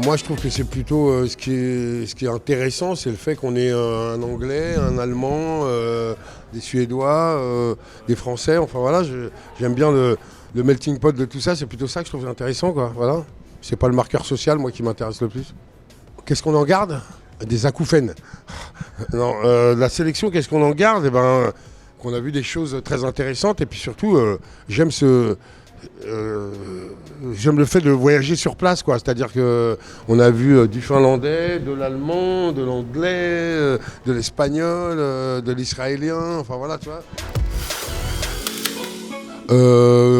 Moi, je trouve que c'est plutôt ce qui est intéressant, c'est le fait qu'on ait un Anglais, un Allemand, des Suédois, des Français. Enfin voilà, j'aime bien le melting pot de tout ça. C'est plutôt ça que je trouve intéressant, quoi. Voilà. C'est pas le marqueur social, moi, qui m'intéresse le plus. Qu'est-ce qu'on en garde? Des acouphènes. Non, la sélection, qu'est-ce qu'on en garde? Eh ben, qu'on a vu des choses très intéressantes. Et puis surtout, j'aime le fait de voyager sur place, quoi. C'est-à-dire qu'on a vu du finlandais, de l'allemand, de l'anglais, de l'espagnol, de l'israélien, enfin voilà, tu vois.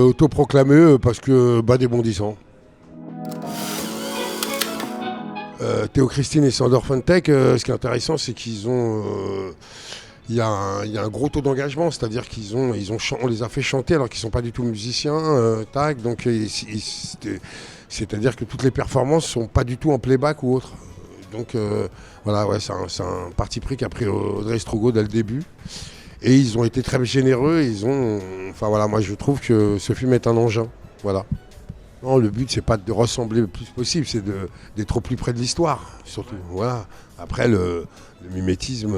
Autoproclamé parce que des bondissants. Théo Christine et Sandor Funtech, ce qui est intéressant, c'est qu'ils ont... il y a un gros taux d'engagement, c'est-à-dire on les a fait chanter alors qu'ils ne sont pas du tout musiciens, donc c'est-à-dire que toutes les performances ne sont pas du tout en playback ou autre. Donc voilà, ouais, c'est un parti pris qu'a pris Audrey Strugo dès le début. Et ils ont été très généreux, enfin voilà, moi je trouve que ce film est un engin, voilà. Non, le but c'est pas de ressembler le plus possible, c'est d'être au plus près de l'histoire, surtout. Voilà. Après le mimétisme...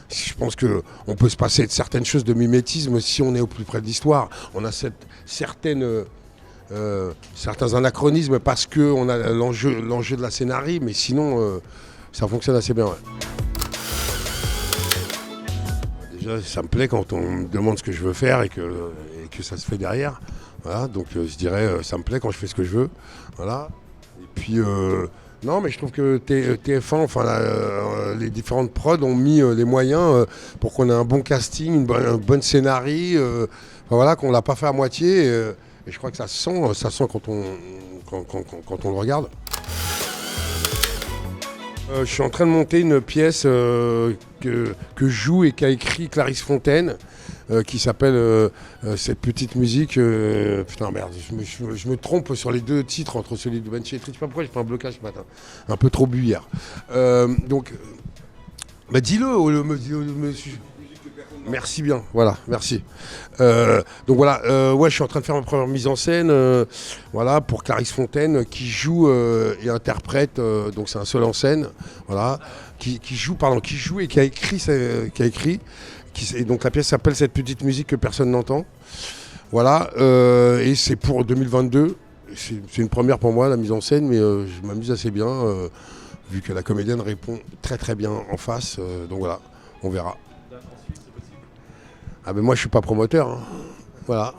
je pense qu'on peut se passer de certaines choses de mimétisme si on est au plus près de l'histoire. On a certains anachronismes parce qu'on a l'enjeu de la scénario, mais sinon, ça fonctionne assez bien. Ouais. Déjà, ça me plaît quand on me demande ce que je veux faire et que ça se fait derrière. Voilà, donc je dirais, ça me plaît quand je fais ce que je veux. Voilà. Et puis... non, mais je trouve que TF1, enfin les différentes prods ont mis les moyens pour qu'on ait un bon casting, un bon scénario, enfin, voilà, qu'on l'a pas fait à moitié. Et je crois que ça sent quand on le regarde. Je suis en train de monter une pièce que joue et qu'a écrit Clarisse Fontaine, qui s'appelle cette petite musique. Putain merde, je me trompe sur les deux titres entre celui de Banshee et Tree. Je sais pas pourquoi j'ai fait un blocage ce matin. Un peu trop bu hier. Donc, dis-le, monsieur. Merci bien, voilà, merci. Donc voilà, ouais, je suis en train de faire ma première mise en scène, voilà, pour Clarisse Fontaine, qui joue et interprète, donc c'est un seul en scène, voilà, qui joue et qui a écrit, et donc la pièce s'appelle Cette petite musique que personne n'entend, voilà, et c'est pour 2022, c'est une première pour moi la mise en scène, mais je m'amuse assez bien, vu que la comédienne répond très très bien en face, donc voilà, on verra. Ah ben moi je suis pas promoteur, hein. Voilà.